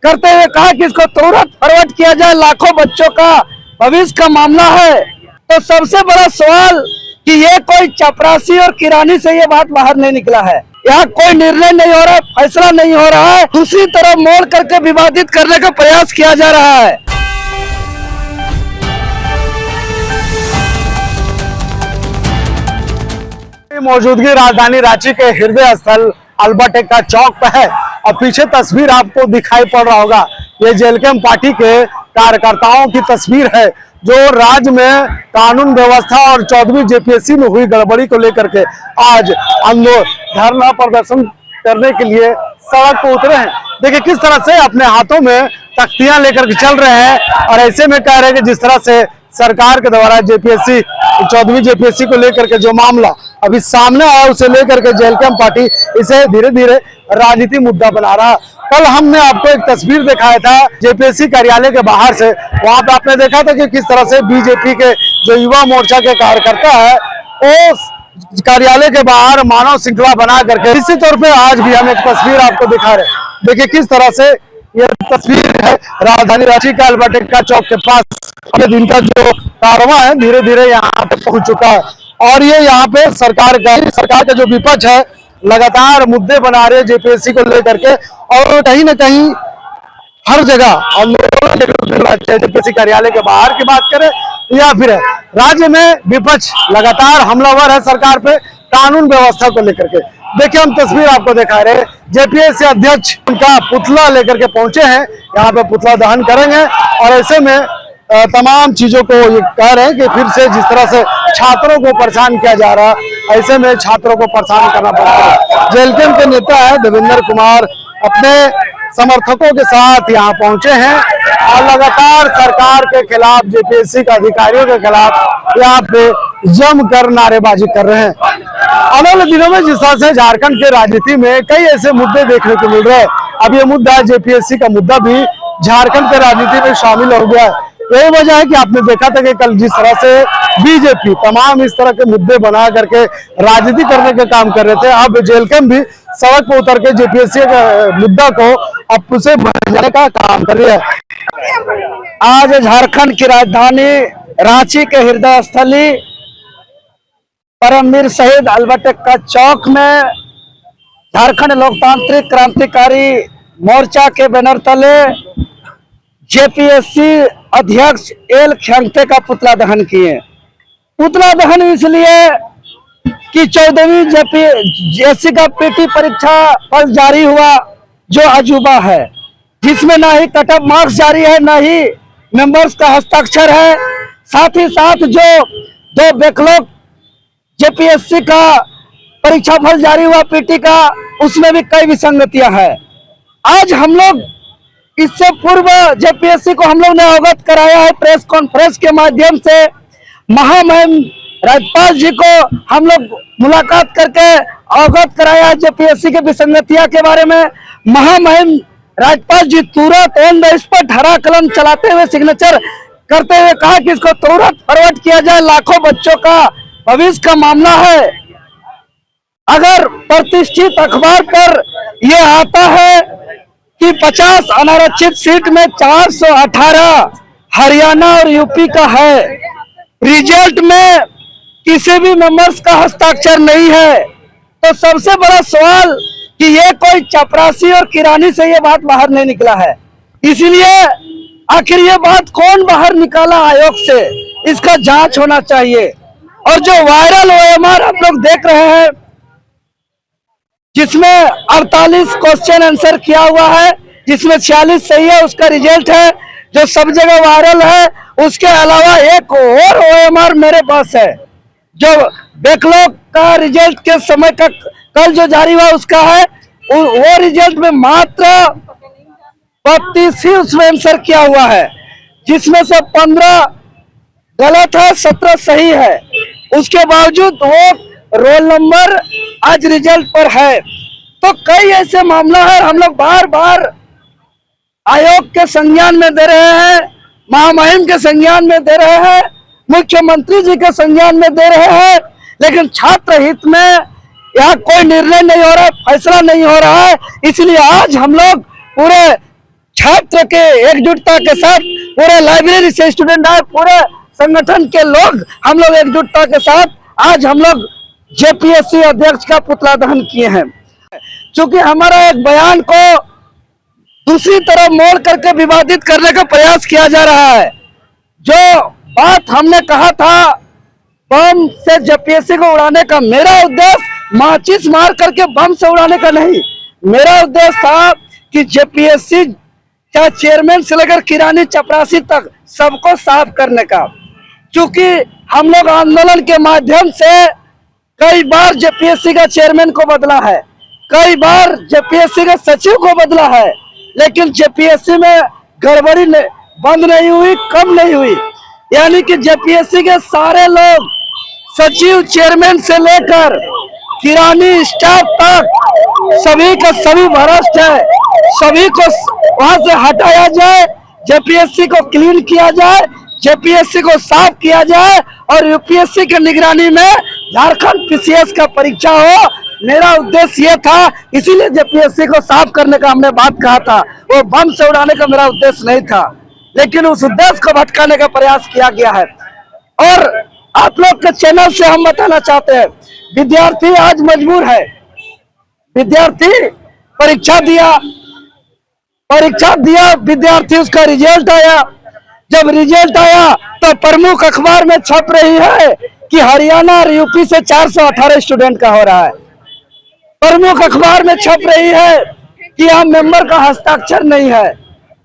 करते हुए कहा कि इसको तुरंत फॉरवर्ड किया जाए, लाखों बच्चों का भविष्य का मामला है। तो सबसे बड़ा सवाल कि ये कोई चपरासी और किरानी से ये बात बाहर नहीं निकला है, यहाँ कोई निर्णय नहीं हो रहा, फैसला नहीं हो रहा है, दूसरी तरफ मोड़ करके विवादित करने का प्रयास किया जा रहा है। मौजूदगी राजधानी रांची के हृदय स्थल अल्बर्ट एक्का चौक पर है और पीछे तस्वीर आपको दिखाई पड़ रहा होगा, ये जेएलके पार्टी के कार्यकर्ताओं की तस्वीर है जो राज्य में कानून व्यवस्था और 14वीं जेपीएससी में हुई गड़बड़ी को लेकर के आज धरना प्रदर्शन करने के लिए सड़क पर उतरे हैं। देखिए किस तरह से अपने हाथों में तख्तियां लेकर के चल रहे हैं और ऐसे में कह रहे हैं कि जिस तरह से सरकार के द्वारा जेपीएससी 14वीं जेपीएससी को लेकर के जो मामला अभी सामने आया उसे लेकर के जेएलके पार्टी इसे धीरे धीरे राजनीतिक मुद्दा बना रहा। कल हमने आपको एक तस्वीर दिखाया था जेपीएससी कार्यालय के बाहर से, वहां पे आपने देखा था कि किस तरह से बीजेपी के जो युवा मोर्चा के कार्यकर्ता है वो कार्यालय के बाहर मानव श्रृंखला बना करके इसी तौर पे आज भी हम एक तस्वीर आपको दिखा रहे हैं। देखिए किस तरह से ये तस्वीर है राजधानी रांची के अल्बर्ट एक्का चौक के पास, दिन का जो कारवां है धीरे धीरे यहाँ पे पहुंच चुका है और ये यहाँ पे सरकार का जो विपक्ष है लगातार मुद्दे बना रहे हैं जेपीएससी को लेकर के और कहीं ना कहीं हर जगह आंदोलन जेपीएससी कार्यालय के बाहर की बात करें या फिर राज्य में विपक्ष लगातार हमलावर है सरकार पे कानून व्यवस्था को लेकर के। देखिए हम तस्वीर आपको दिखा रहे हैं, जेपीएससी अध्यक्ष उनका पुतला लेकर के पहुंचे हैं, यहाँ पे पुतला दहन करेंगे और ऐसे में तमाम चीजों को ये कह रहे हैं कि फिर से जिस तरह से छात्रों को परेशान किया जा रहा है ऐसे में छात्रों को परेशान करना पड़ रहा है। जेएलके के नेता है देवेंद्र कुमार अपने समर्थकों के साथ यहाँ पहुंचे हैं और लगातार सरकार के खिलाफ जेपीएससी के अधिकारियों के खिलाफ यहाँ पे जमकर नारेबाजी कर रहे हैं। आने वाले दिनों में जिस तरह से झारखंड के राजनीति में कई ऐसे मुद्दे देखने को मिल रहे हैं, अब ये मुद्दा जेपीएससी का मुद्दा भी झारखंड के राजनीति में शामिल हो गया है। यही वजह है कि आपने देखा था कि कल जिस तरह से बीजेपी तमाम इस तरह के मुद्दे बना करके राजनीति करने का काम कर रहे थे, अब जेएलके भी सड़क पर उतर के जेपीएससी के मुद्दा को अब उसे बढ़ाने का काम कर रही है। आज झारखंड की राजधानी रांची के हृदय स्थली परमवीर शहीद अल्बर्ट एक्का चौक में झारखंड लोकतांत्रिक क्रांतिकारी मोर्चा के बैनर तले जेपीएससी अध्यक्ष एल खियांग्ते का पुतला दहन किए। पुतला दहन इसलिए कि 14वीं जेपीएससी का पीटी परीक्षा फल जारी हुआ जो अजूबा है, जिसमें ना ही कट ऑफ मार्क्स जारी है ना ही मेंबर्स का हस्ताक्षर है, साथ ही साथ जो दो बैकलॉग जेपीएससी का परीक्षा फल जारी हुआ पीटी का उसमें भी कई विसंगतियां हैं। आज हम लोग इससे पूर्व जेपीएससी को हम लोग ने अवगत कराया है प्रेस कॉन्फ्रेंस के माध्यम से। महामहिम राज्यपाल जी को हम लोग मुलाकात करके अवगत कराया है जेपीएससी के विसंगतियां के बारे में। महामहिम राज्यपाल जी तुरंत ऑन द स्पॉट हरा कलम चलाते हुए सिग्नेचर करते हुए कहा कि इसको तुरंत फॉरवर्ड किया जाए, लाखों बच्चों का भविष्य का मामला है। अगर प्रतिष्ठित अखबार पर यह आता है कि 50 अनारक्षित सीट में 418 हरियाणा और यूपी का है, रिजल्ट में किसी भी मेंबर्स का हस्ताक्षर नहीं है, तो सबसे बड़ा सवाल कि ये कोई चपरासी और किरानी से ये बात बाहर नहीं निकला है। इसलिए आखिर ये बात कौन बाहर निकाला आयोग से, इसका जांच होना चाहिए। और जो वायरल ओएमआर आप लोग देख रहे हैं जिसमें 48 क्वेश्चन आंसर किया हुआ है, जिसमें 46 सही है, उसका रिजल्ट है जो सब जगह वायरल है। उसके अलावा एक और ओएमआर मेरे पास है जो बैकलॉग का रिजल्ट के समय का कल जो जारी हुआ उसका है, वो रिजल्ट में मात्र 32 ही उसमें आंसर किया हुआ है, जिसमें से 15 गलत है, 17 सही है। उसके बावजूद वो रोल नंबर आज रिजल्ट पर है। तो कई ऐसे मामला है, हम लोग बार बार आयोग के संज्ञान में दे रहे हैं, महामहिम के संज्ञान में दे रहे हैं, मुख्यमंत्री जी के संज्ञान में दे रहे हैं, लेकिन छात्र हित में यहाँ कोई निर्णय नहीं हो रहा, फैसला नहीं हो रहा है। इसलिए आज हम लोग पूरे 6 छात्र के एकजुटता के साथ पूरे लाइब्रेरी से स्टूडेंट आए, पूरे संगठन के लोग, हम लोग एकजुटता के साथ आज हम लोग जेपीएससी अध्यक्ष का पुतला दहन किए हैं। क्योंकि हमारा एक बयान को दूसरी तरफ मोड़ करके विवादित करने का प्रयास किया जा रहा है। जो बात हमने कहा था बम से जेपीएससी को उड़ाने का, मेरा उद्देश्य माचिस मार करके बम से उड़ाने का नहीं, मेरा उद्देश्य था कि जेपीएससी का चेयरमैन से लेकर किरानी चपरासी तक सबको साफ करने का। क्योंकि हम लोग आंदोलन के माध्यम से कई बार जेपीएससी का चेयरमैन को बदला है, कई बार जेपीएससी के सचिव को बदला है, लेकिन जेपीएससी में गड़बड़ी बंद नहीं हुई, कम नहीं हुई। यानी कि जेपीएससी के सारे लोग, सचिव चेयरमैन से लेकर किरानी स्टाफ तक, सभी का सभी भ्रष्ट है। सभी को वहां से हटाया जाए, जेपीएससी को क्लीन किया जाए, जेपीएससी को साफ किया जाए और यूपीएससी की निगरानी में झारखंड पीसीएस का परीक्षा हो। मेरा उद्देश्य ये था, इसीलिए जेपीएससी को साफ करने का हमने बात कहा था। वो बम से उड़ाने का मेरा उद्देश्य नहीं था, लेकिन उस उद्देश्य को भटकाने का प्रयास किया गया है। और आप लोग के चैनल से हम बताना चाहते हैं, विद्यार्थी आज मजबूर है। विद्यार्थी परीक्षा दिया विद्यार्थी, उसका रिजल्ट आया। जब रिजल्ट आया तो प्रमुख अखबार में छप रही है कि हरियाणा और यूपी से 418 स्टूडेंट का हो रहा है। प्रमुख अखबार में छप रही है कि यहाँ मेंबर का हस्ताक्षर नहीं है।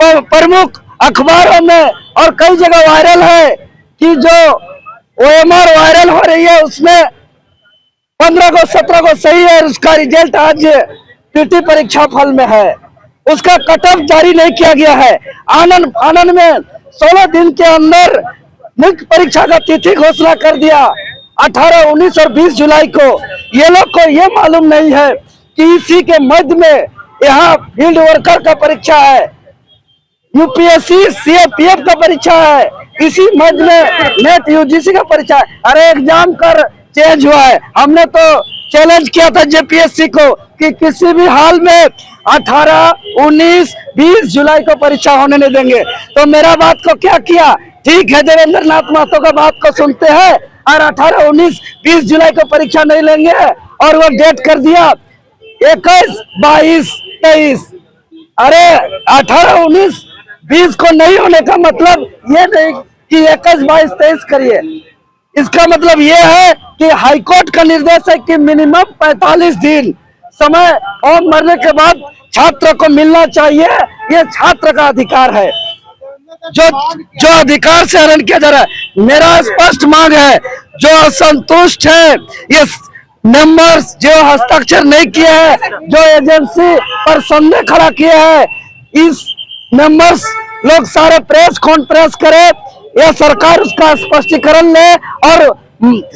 प्रमुख अखबारों में और कई जगह वायरल है कि जो ओएमआर वायरल हो रही है उसमें 15 को 17 को सही है, उसका रिजल्ट आज पीटी परीक्षा फल में है। उसका कट ऑफ जारी नहीं किया गया है। आनंद में 16 दिन के अंदर मुख्य परीक्षा का तिथि घोषणा कर दिया, 18, 19 और 20 जुलाई को। ये लोग को ये मालूम नहीं है कि इसी के मध्य में यहाँ फील्ड वर्कर का परीक्षा है, यूपीएससी सीएपीएफ का परीक्षा है, इसी मध्य में नेट यूजीसी का परीक्षा है। अरे एग्जाम कर चेंज हुआ है। हमने तो चैलेंज किया था जेपीएससी को कि किसी भी हाल में 18, 19, 20 जुलाई को परीक्षा होने नहीं देंगे। तो मेरा बात को क्या किया, ठीक है देवेंद्र नाथ महतो का बात को सुनते हैं और 18, 19, 20 जुलाई को परीक्षा नहीं लेंगे और वो डेट कर दिया 21, 22, 23। अरे 18, 19, 20 को नहीं होने का मतलब ये नहीं कि 21, 22, 23 करिए। इसका मतलब ये है कि हाईकोर्ट का निर्देश है कि मिनिमम 45 दिन समय और मरने के बाद छात्र को मिलना चाहिए। ये छात्र का अधिकार है, जो अधिकार से हरण किया जा रहा है। मेरा स्पष्ट मांग है, जो असंतुष्ट है, ये मेंबर्स जो हस्ताक्षर नहीं किए हैं, जो एजेंसी पर संदेह खड़ा किए हैं, इस मेंबर्स लोग सारे प्रेस कॉन्फ्रेंस करे, यह सरकार उसका स्पष्टीकरण ले और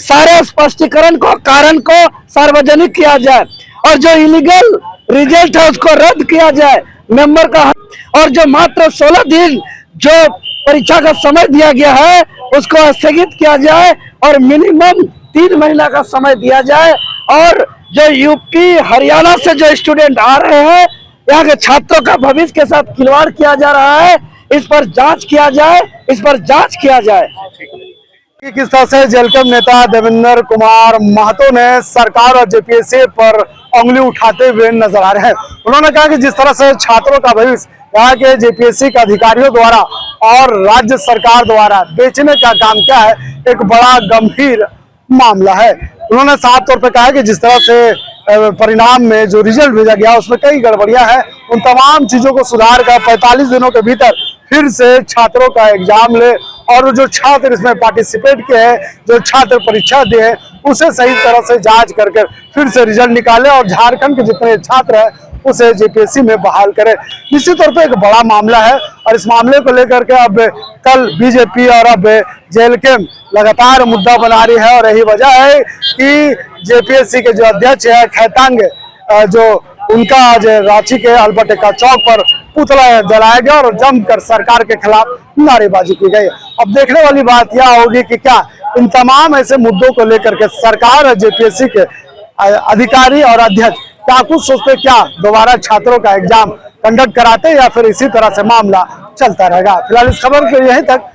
सारे स्पष्टीकरण को, कारण को सार्वजनिक किया जाए और जो इलीगल रिजल्ट है उसको रद्द किया जाए मेंबर का। और जो मात्र 16 दिन जो परीक्षा का समय दिया गया है उसको स्थगित किया जाए और मिनिमम 3 महीना का समय दिया जाए। और जो यूपी हरियाणा से जो स्टूडेंट आ रहे हैं, यहाँ के छात्रों का भविष्य के साथ खिलवाड़ किया जा रहा है, इस पर जांच किया जाए, इस पर जांच किया जाए। किस तरह से जेलकम नेता देवेंद्र कुमार महतो ने सरकार और जेपीएससी पर उंगली उठाते हुए नजर आ रहे हैं। उन्होंने कहा कि जिस तरह से छात्रों का भविष्य यहाँ के जेपीएससी के अधिकारियों द्वारा और राज्य सरकार द्वारा बेचने का काम किया है, एक बड़ा गंभीर मामला है। उन्होंने साफ तौर पर कहा कि जिस तरह से परिणाम में जो रिजल्ट भेजा गया उसमें कई गड़बड़ियां हैं, उन तमाम चीजों को सुधार कर 45 दिनों के भीतर फिर से छात्रों का एग्जाम ले और जो छात्र इसमें पार्टिसिपेट किए हैं, जो छात्र परीक्षा दिए हैं, उसे सही तरह से जांच करके फिर से रिजल्ट निकाले और झारखंड के जितने छात्र हैं उसे जेपीएससी में बहाल करे। निश्चित तौर पे एक बड़ा मामला है और इस मामले को लेकर के अब कल बीजेपी और अब जेएलकेम लगातार मुद्दा बना रही है और यही वजह है कि जेपीएससी के जो अध्यक्ष है खैतांग, जो उनका आज रांची के अल्बर्ट एक्का चौक पर पुतला जलाया गया और जमकर सरकार के खिलाफ नारेबाजी की गई। अब देखने वाली बात यह होगी कि क्या इन तमाम ऐसे मुद्दों को लेकर के सरकार और जेपीएससी के अधिकारी और अध्यक्ष क्या कुछ सोचते, क्या दोबारा छात्रों का एग्जाम कंडक्ट कराते या फिर इसी तरह से मामला चलता रहेगा। फिलहाल इस खबर के यहीं तक।